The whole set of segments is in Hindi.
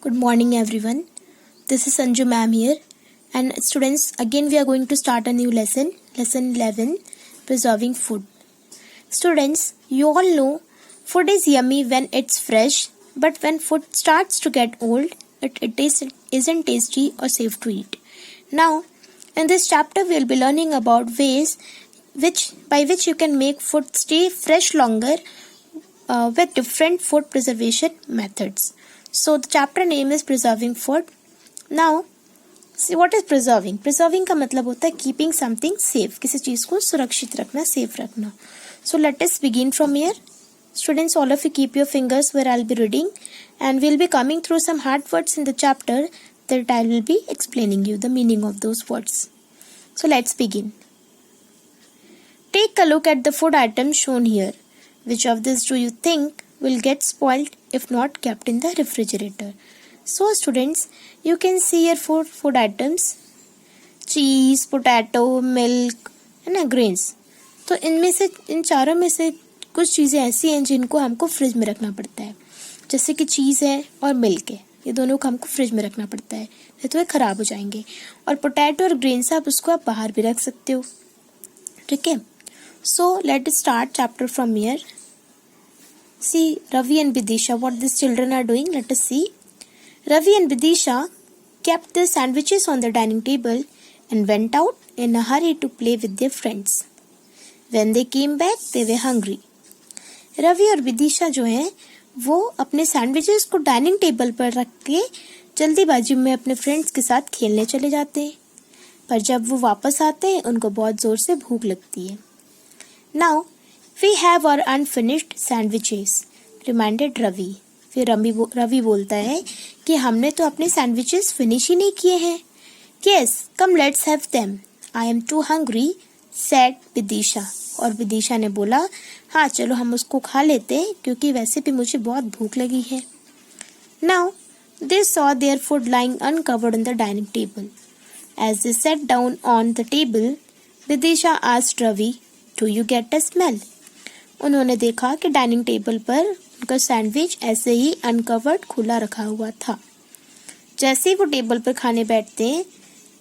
Good morning everyone. This is Sanju ma'am here, and students, again we are going to start a new lesson 11, preserving food. Students, you all know food is yummy when it's fresh, but when food starts to get old, isn't tasty or safe to eat. Now, in this chapter we will be learning about ways by which you can make food stay fresh longer with different food preservation methods. So the chapter name is preserving food. Now, see what is preserving? Preserving का मतलब होता है keeping something safe, किसी चीज को सुरक्षित रखना, safe रखना. So let us begin from here. Students, all of you keep your fingers where I'll be reading, and we'll be coming through some hard words in the chapter that I will be explaining you the meaning of those words. So let's begin. Take a look at the food items shown here. Which of these do you think will get spoiled if not kept in the refrigerator? So students, you can see here food items: cheese, potato, milk and grains. तो इनमें से इन चारों में से कुछ चीज़ें ऐसी हैं जिनको हमको फ्रिज में रखना पड़ता है, जैसे कि चीज़ है और मिल्क है. ये दोनों को हमको फ्रिज में रखना पड़ता है, नहीं तो ये ख़राब हो जाएंगे. और पोटैटो और ग्रेन्स आप बाहर भी रख सकते हो. ठीक है. So let start chapter from here. See Ravi and Vidisha, what these children are doing. Let us see. Ravi and Vidisha kept their sandwiches on the dining table and went out in a hurry to play with their friends. When they came back, they were hungry. Ravi और विदिशा जो हैं वो अपने सैंडविचेस को डाइनिंग टेबल पर रख के जल्दीबाजी में अपने फ्रेंड्स के साथ खेलने चले जाते हैं. पर जब वो वापस आते हैं उनको बहुत ज़ोर से भूख लगती है. Now We have our unfinished sandwiches, reminded Ravi. फिर रवि बोलता है कि हमने तो अपने सैंडविचेस फिनिश ही नहीं किए हैं. Yes, come let's have them. I am too hungry, said Vidisha. और विदिशा ने बोला, हाँ चलो हम उसको खा लेते हैं क्योंकि वैसे भी मुझे बहुत भूख लगी है. Now they saw their food lying uncovered on the dining table. As they sat down on the table, Vidisha asked Ravi, "Do you get a smell?" उन्होंने देखा कि डाइनिंग टेबल पर उनका सैंडविच ऐसे ही अनकवर्ड खुला रखा हुआ था. जैसे ही वो टेबल पर खाने बैठते हैं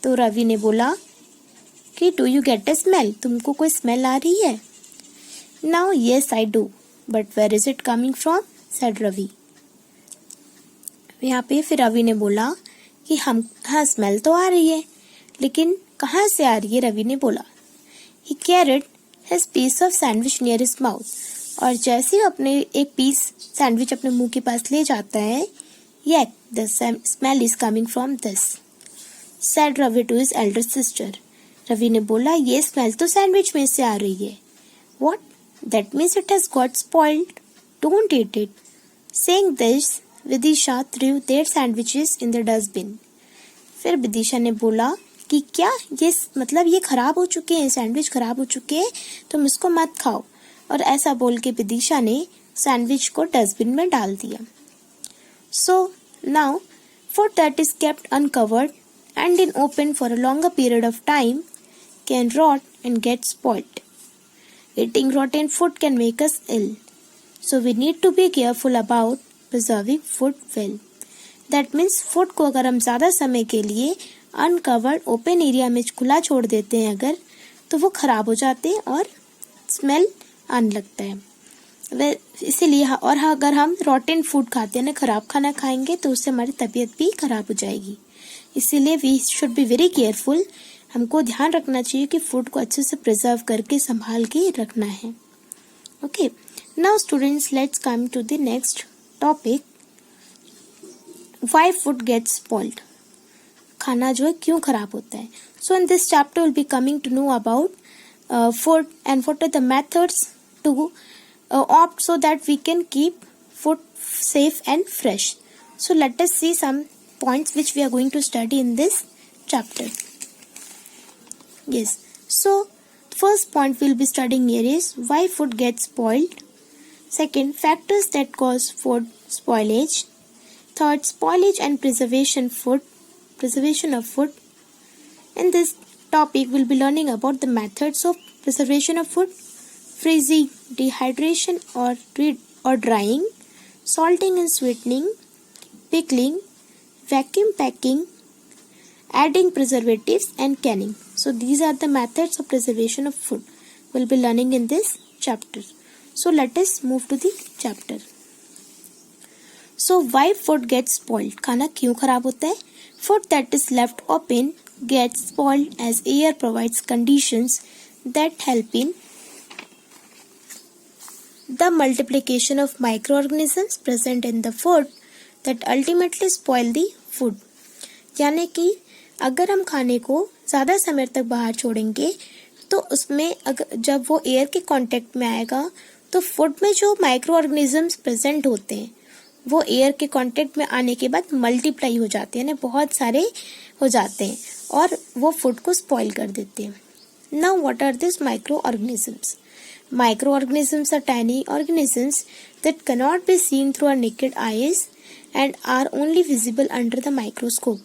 तो रवि ने बोला कि do you get a smell, तुमको कोई स्मेल आ रही है? Now yes I do, but where is it coming from, said Ravi. यहाँ पे फिर रवि ने बोला कि हाँ स्मेल तो आ रही है, लेकिन कहाँ से आ रही है? रवि ने बोला. ही carried his piece of sandwich near his mouth. और जैसे ही अपने एक पीस सैंडविच अपने मुंह के पास ले जाता है, yet the smell is coming from this, said Ravi to his elder sister. Ravi ने बोला, ये स्मेल तो सैंडविच में से आ रही है. What? That means it has got spoiled. Don't eat it. Saying this, Vidisha threw their sandwiches in the dustbin. फिर विदिशा ने बोला कि क्या ये मतलब ये खराब हो चुके हैं, सैंडविच खराब हो चुके हैं, तुम इसको मत खाओ. और ऐसा बोल के विदिशा ने सैंडविच को डस्टबिन में डाल दिया. So now food that is kept uncovered and in open for a longer period of time can rot and get spoiled. Eating rotten food can make us ill, so we need to be careful about preserving food well. That means food को अगर हम ज़्यादा समय के लिए अनकवर्ड ओपन एरिया में खुला छोड़ देते हैं अगर, तो वो ख़राब हो जाते हैं और स्मेल आने लगता है. इसीलिए और अगर हम रॉटन फूड खाते हैं ना, ख़राब खाना खाएंगे तो उससे हमारी तबीयत भी ख़राब हो जाएगी. इसीलिए we should be very careful. हमको ध्यान रखना चाहिए कि फूड को अच्छे से प्रिजर्व करके संभाल के रखना है. Okay, now students, let's come to the next topic. Why food gets spoiled. खाना जो है क्यों खराब होता है. So in this chapter will be coming to know about food and what are the methods to opt so that we can keep food safe and fresh. So let us see some points which we are going to study in this chapter. Yes, so first point we'll be studying here is why food gets spoiled. Second, factors that cause food spoilage. Third, spoilage and preservation of food. In this topic, we'll be learning about the methods of preservation of food: freezing, dehydration or drying, salting and sweetening, pickling, vacuum packing, adding preservatives and canning. So these are the methods of preservation of food we'll be learning in this chapter. So let us move to the chapter. So why food gets spoiled? खाना क्यों खराब होता है? Food that is left open gets spoiled as air provides conditions that help in the multiplication of microorganisms present in the food that ultimately spoil the food. यानी कि अगर हम खाने को ज़्यादा समय तक बाहर छोड़ेंगे तो उसमें जब वो एयर के कांटेक्ट में आएगा तो फूड में जो माइक्रो ऑर्गेनिजम्स प्रेजेंट होते हैं वो एयर के कांटेक्ट में आने के बाद मल्टीप्लाई हो जाते हैं, यानी बहुत सारे हो जाते हैं और वो फूड को स्पॉइल कर देते हैं. Now what are this microorganisms? Microorganisms are tiny organisms that cannot be seen through our naked eyes and are only visible under the microscope.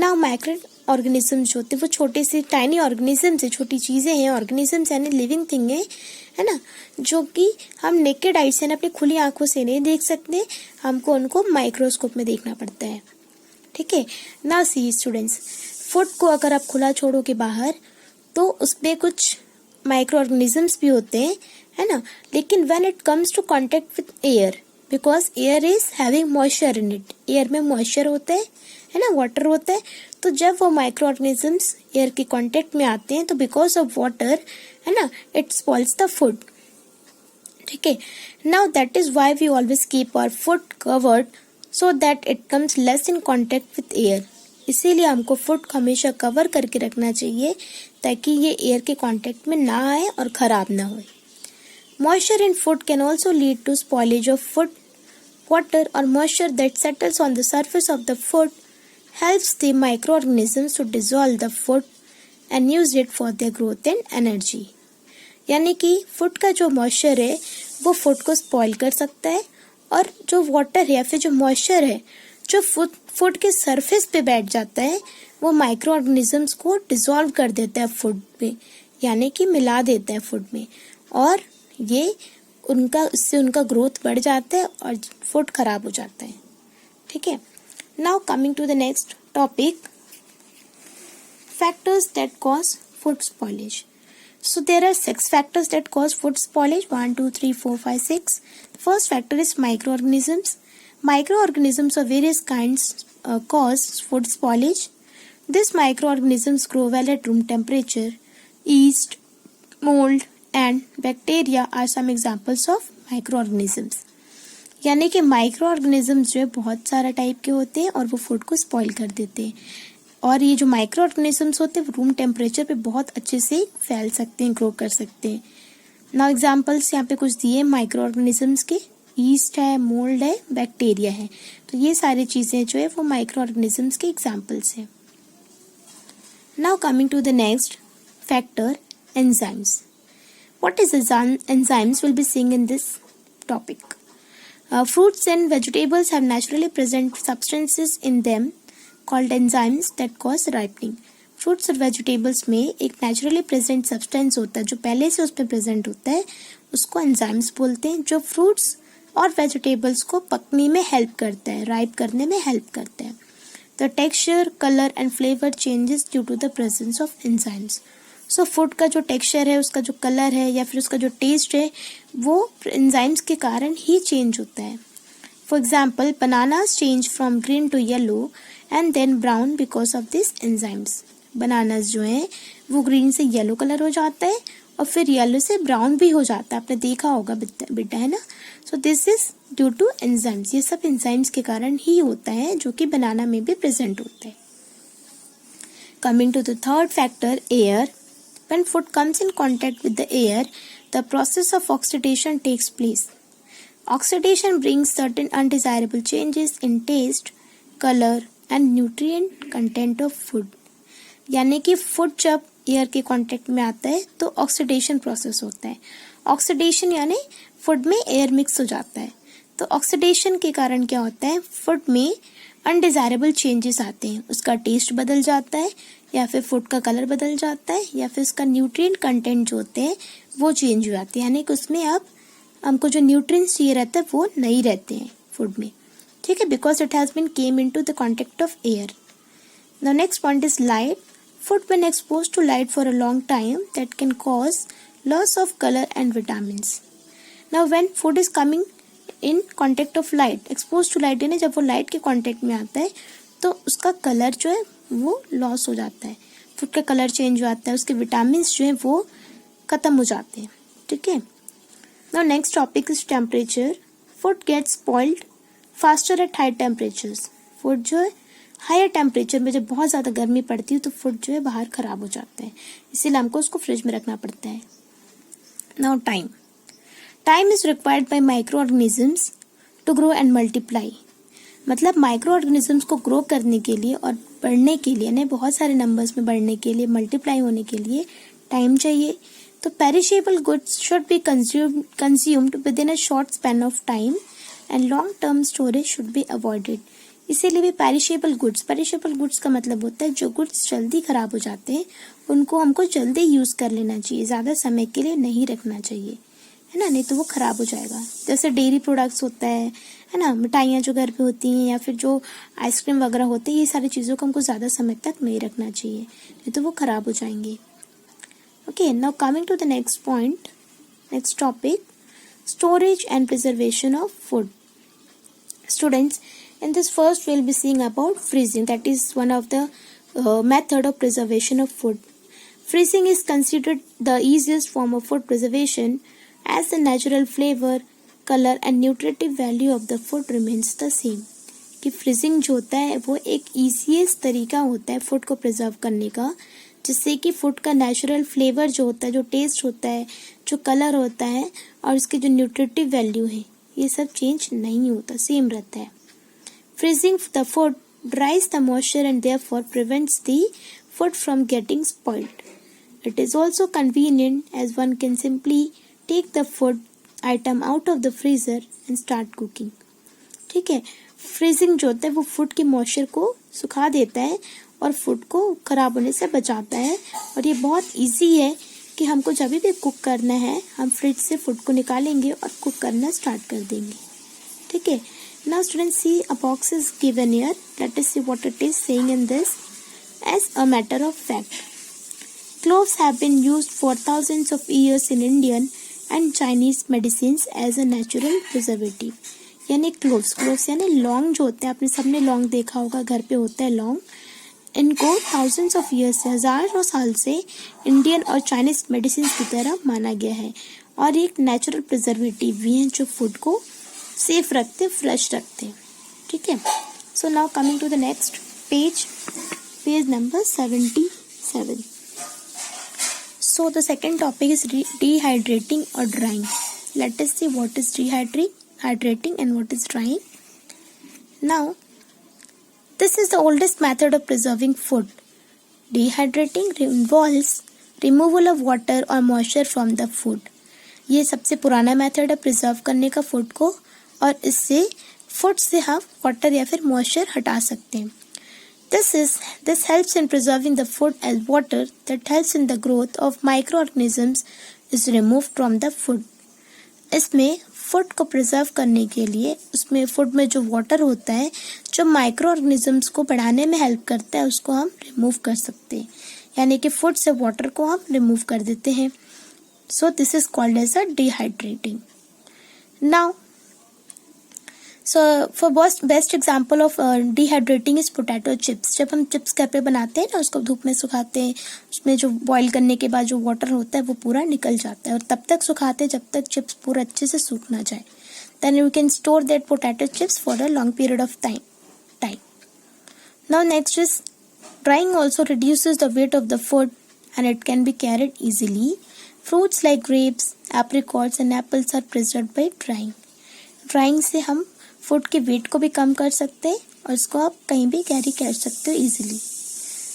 Now microorganisms जो होते हैं वो छोटे से टाइनी ऑर्गेनिजम्स है, छोटी चीज़ें हैं, ऑर्गेनिजम्स यानी लिविंग थिंग है ना, जो कि हम नेकेड आई से अपनी खुली आंखों से नहीं देख सकते, हमको उनको माइक्रोस्कोप में देखना पड़ता है. ठीक है. नाउ सी स्टूडेंट्स, फूड को अगर आप खुला छोड़ोगे बाहर तो उसमें कुछ माइक्रो ऑर्गेनिजम्स भी होते हैं, है ना, लेकिन when it comes to contact with air, because air is having moisture in it, air में मॉइस्चर होता है ना, वाटर होता है, तो जब वो माइक्रो ऑर्गेनिजम्स एयर के कांटेक्ट में आते हैं तो बिकॉज ऑफ वाटर, है ना, इट स्पॉइल्स द फूड. ठीक है. Now that is why we always keep our food covered so that it comes less in contact with air. इसीलिए हमको फूड को हमेशा कवर करके रखना चाहिए ताकि ये एयर के कांटेक्ट में ना आए और खराब ना हो. Moisture in food can also lead to spoilage of food. Water और moisture that settles on the surface of the food helps the microorganisms to dissolve the food and use it for their growth and energy. यानी कि फूड का जो मॉइस्चर है वो फूड को स्पॉइल कर सकता है और जो वाटर है या फिर जो मॉइस्चर है जो फूड के सरफेस पे बैठ जाता है वो माइक्रो ऑर्गेनिजम्स को डिसॉल्व कर देता है फूड में, यानी कि मिला देता है फूड में, और ये इससे उनका ग्रोथ बढ़ जाता है और फूड खराब हो जाता है. ठीक है. Now coming to the next topic, factors that cause food spoilage. So there are 6 factors that cause food spoilage. 1, 2, 3, 4, 5, 6. The first factor is microorganisms. Microorganisms of various kinds cause food spoilage. These microorganisms grow well at room temperature. Yeast, mold and bacteria are some examples of microorganisms. यानी कि माइक्रोऑर्गेनिजम्स जो है बहुत सारा टाइप के होते हैं और वो फूड को स्पॉइल कर देते हैं. और ये जो माइक्रो ऑर्गेनिजम्स होते हैं रूम टेम्परेचर पे बहुत अच्छे से फैल सकते हैं, ग्रो कर सकते हैं. नाउ एग्जांपल्स यहाँ पे कुछ दिए माइक्रो ऑर्गेनिजम्स के. ईस्ट है, मोल्ड है, बैक्टीरिया है, तो ये सारी चीज़ें जो है वो माइक्रो ऑर्गेनिजम्स के एग्जांपल्स हैं. Now coming to the next factor, enzymes. What is enzymes will be seeing in this topic. Fruits and vegetables have naturally present substances in them called enzymes that cause ripening. Fruits और वेजिटेबल्स में एक नेचुरली प्रेजेंट सब्सटेंस होता है जो पहले से उसमें प्रेजेंट होता है, उसको एंजाइम्स बोलते हैं, जो फ्रूट्स और वेजिटेबल्स को पकने में हेल्प करता है, राइप करने में हेल्प करता है. The texture, colour and flavour changes due to the presence of enzymes. So food का जो टेक्सचर है, उसका जो कलर है या फिर उसका जो टेस्ट है वो एंजाइम्स के कारण ही चेंज होता है. For example, bananas change from green to yellow and then brown because of this enzymes. Bananas जो है वो ग्रीन से येलो कलर हो जाता है और फिर येलो से ब्राउन भी हो जाता है, आपने देखा होगा बेटा, है ना. So this is due to enzymes. ये सब एंजाइम्स के कारण ही होता है जो कि बनाना में भी प्रेजेंट होता है. Coming to the third factor, air. When food comes in contact with the air, the process of oxidation takes place. Oxidation brings certain undesirable changes in taste, color and nutrient content of food. यानी कि फूड जब एयर के कांटेक्ट में आता है तो ऑक्सीडेशन प्रोसेस होता है. ऑक्सीडेशन यानी फूड में एयर मिक्स हो जाता है. तो ऑक्सीडेशन के कारण क्या होता है, फूड में अनडिजायरेबल चेंजेस आते हैं, उसका टेस्ट बदल जाता है या फिर फूड का कलर बदल जाता है या फिर उसका न्यूट्रिएंट कंटेंट जो होते हैं वो चेंज हो जाते हैं, यानी कि उसमें अब हमको जो न्यूट्रिएंट्स चाहिए रहता है वो नहीं रहते हैं फूड में. ठीक है, because it has been came into the contact of air. The next point is light. Food when exposed to light for a long time that can cause loss of color and vitamins. Now when food is coming in contact of light, exposed to light, यानी जब वो लाइट के कांटेक्ट में आता है तो उसका कलर जो है वो लॉस हो जाता है, फूड का कलर चेंज हो जाता है, उसके विटामिन जो है वो खत्म हो जाते हैं. ठीक है. Now next topic is temperature. Food gets spoiled faster at high temperatures. Food जो है हायर टेम्परेचर में जब बहुत ज़्यादा गर्मी पड़ती है तो फूड जो है बाहर ख़राब हो जाता है, इसीलिए हमको उसको फ्रिज में रखना पड़ता है. Now time. Time is required by microorganisms to grow and multiply. मतलब माइक्रो ऑर्गेनिजम्स को ग्रो करने के लिए और बढ़ने के लिए, यानी बहुत सारे नंबर्स में बढ़ने के लिए, मल्टीप्लाई होने के लिए टाइम चाहिए. तो perishable goods should be consumed with in a short span of time and long term storage should be avoided. इसीलिए भी पेरिशेबल गुड्स का मतलब होता है जो गुड्स जल्दी खराब हो जाते हैं उनको हमको जल्दी यूज़ कर लेना चाहिए, ज़्यादा समय के लिए नहीं रखना चाहिए, है ना, नहीं तो वो ख़राब हो जाएगा. जैसे डेयरी प्रोडक्ट्स होता है ना, मिठाइयाँ जो घर पे होती हैं या फिर जो आइसक्रीम वगैरह होते हैं, ये सारी चीज़ों को हमको ज़्यादा समय तक नहीं रखना चाहिए, नहीं तो वो ख़राब हो जाएंगे. Okay, now coming to the next point, next topic, storage and preservation of food. Students, in this first we'll be seeing about freezing. That is one of the method of preservation of food. Freezing is considered the easiest form of food preservation as the natural flavor, color and nutritive value of the food remains the same. कि फ्रीजिंग जो होता है वो एक ईजीएस्ट तरीका होता है फूड को प्रिजर्व करने का, जिससे कि फूड का नेचुरल फ्लेवर जो होता है, जो टेस्ट होता है, जो कलर होता है और उसके जो न्यूट्रिटिव वैल्यू है, ये सब चेंज नहीं होता, सेम रहता है. Freezing the food dries the moisture and therefore prevents the food from getting spoiled. It is also convenient as one can simply take the food item out of the freezer and start cooking. ठीक है, फ्रीजिंग जो होता है वो फूड के मॉइस्चर को सुखा देता है और फूड को खराब होने से बचाता है, और ये बहुत इजी है कि हमको जब भी कुक करना है हम फ्रिज से फूड को निकालेंगे और कुक करना स्टार्ट कर देंगे. ठीक है. Now students, see a box is given here. Let us see what it is saying in this. As a matter of fact, cloves have been used for thousands of years in Indian and Chinese medicines as a natural preservative. यानी क्लोव्स यानी लौंग जो होते हैं, आपने सबने लौंग देखा होगा, घर पे होता है लौंग. इनको थाउजेंड्स ऑफ ईयर्स से, हजारों साल से इंडियन और चाइनीज मेडिसिन की तरह माना गया है और एक नेचुरल प्रिजर्वेटिव भी हैं जो फूड को सेफ रखते, फ्रेश रखते. ठीक है. So now coming to the next page, page number 77. So the second topic is dehydrating or drying. Let us see what is dehydrating and what is drying. Now, this is the oldest method of preserving food. Dehydrating involves removal of water or moisture from the food. ये सबसे पुराना मेथड है प्रिजर्व करने का फूड को, और इससे फूड से हम वाटर या फिर मॉइस्चर हटा सकते हैं. This helps in preserving the food as water that helps in the growth of microorganisms is removed from the food. इसमें फूड को प्रिजर्व करने के लिए उसमें फूड में जो वाटर होता है जो माइक्रो ऑर्गेनिजम्स को बढ़ाने में हेल्प करता है उसको हम रिमूव कर सकते हैं, यानी कि फूड से वाटर को हम रिमूव कर देते हैं. So this is called as a dehydrating. Now so for best example of dehydrating is potato chips. जब हम चिप्स घर पे बनाते हैं ना, उसको धूप में सुखाते हैं, उसमें जो बॉईल करने के बाद जो वाटर होता है वो पूरा निकल जाता है, और तब तक सुखाते हैं जब तक चिप्स पूरा अच्छे से सूख ना जाए. Then you can store that potato chips for a long period of time. Now next is drying. Also reduces the weight of the food and it can be carried easily. Fruits like grapes, apricots and apples are preserved by drying. Drying से हम फूड के वेट को भी कम कर सकते हैं और इसको आप कहीं भी कैरी कर सकते हो इजीली.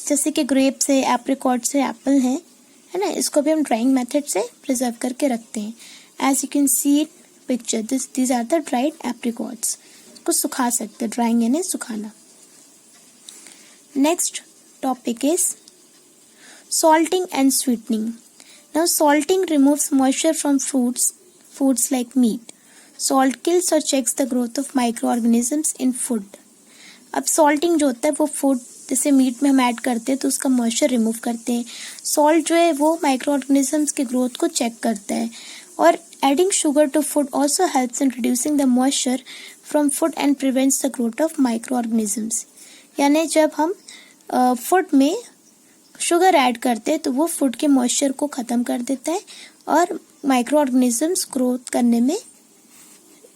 जैसे कि ग्रेप्स है, एप्रिकॉट्स है, एप्पल है ना, इसको भी हम ड्राइंग मेथड से प्रिजर्व करके रखते हैं. As you can see it picture, these are the dried apricots. इसको सुखा सकते हैं, ड्राइंग यानी सुखाना. Next topic is salting and sweetening. Now salting removes moisture from foods like meat. Salt kills or checks the growth of microorganisms in food. अब सॉल्टिंग जो होता है वो फूड जैसे मीट में हम ऐड करते हैं तो उसका मॉइस्चर रिमूव करते हैं. सॉल्ट जो है वो माइक्रो ऑर्गेनिजम्स के ग्रोथ को चेक करता है. और adding sugar to food also helps in reducing the moisture from food and prevents the growth of microorganisms. यानी जब हम फूड में शुगर ऐड करते हैं तो वो फूड के मॉइस्चर को ख़त्म कर देता है और माइक्रो ऑर्गेनिजम्स ग्रोथ करने में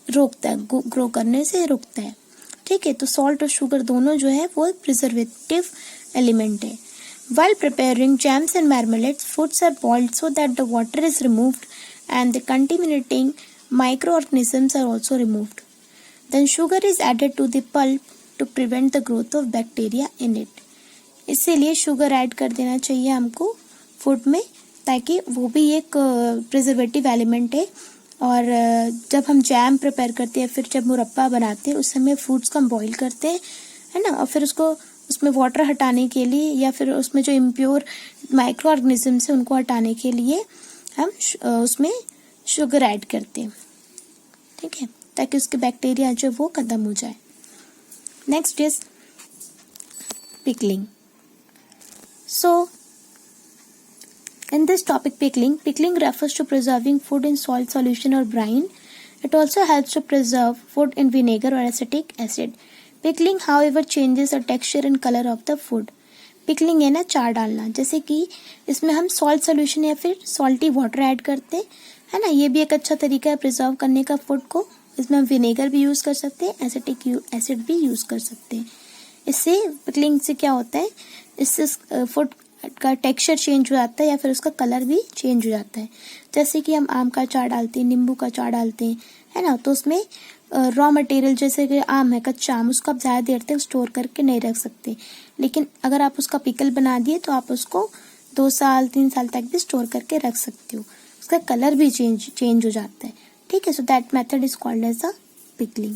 रोकता है, ग्रो करने से रोकता है. ठीक है, तो सॉल्ट और शुगर दोनों जो है वो प्रिजर्वेटिव एलिमेंट है. While preparing jams and marmalades, foods are boiled so that the water is removed and the contaminating microorganisms are also removed. Then sugar is added to the pulp to prevent the growth of bacteria in it. इसीलिए शुगर ऐड कर देना चाहिए हमको फूड में ताकि वो भी एक प्रिजर्वेटिव एलिमेंट है. और जब हम जैम प्रिपेयर करते हैं फिर जब मुरब्बा बनाते हैं उस समय फ्रूट्स को हम बॉईल करते हैं, है ना, और फिर उसको उसमें वाटर हटाने के लिए या फिर उसमें जो इम्प्योर माइक्रो ऑर्गेनिजम्स है उनको हटाने के लिए हम उसमें शुगर ऐड करते हैं. ठीक है, ताकि उसके बैक्टीरिया जो वो ख़त्म हो जाए. Next is pickling. So in this topic pickling refers to preserving food in salt solution or brine. It also helps to preserve food in vinegar or acetic acid. Pickling however changes the texture and color of the food. Pickling है ना चार डालना, जैसे कि इसमें हम सॉल्ट सोल्यूशन या फिर सॉल्टी वाटर ऐड करते हैं, है ना. ये भी एक अच्छा तरीका है प्रिजर्व करने का फूड को. इसमें हम विनेगर भी यूज़ कर सकते हैं, एसिटिक एसिड भी यूज़ कर सकते हैं. इससे पिकलिंग से क्या होता है, इससे फूड का टेक्सचर चेंज हो जाता है या फिर उसका कलर भी चेंज हो जाता है. जैसे कि हम आम का अचार डालते हैं, नींबू का अचार डालते हैं, है ना, तो उसमें रॉ मटेरियल जैसे कि आम है, कच्चा आम, उसको आप ज़्यादा देर तक स्टोर करके नहीं रख सकते. लेकिन अगर आप उसका पिकल बना दिए तो आप उसको 2 साल 3 साल तक भी स्टोर करके रख सकते हो. उसका कलर भी चेंज हो जाता है. ठीक है, so that method is called as a pickling.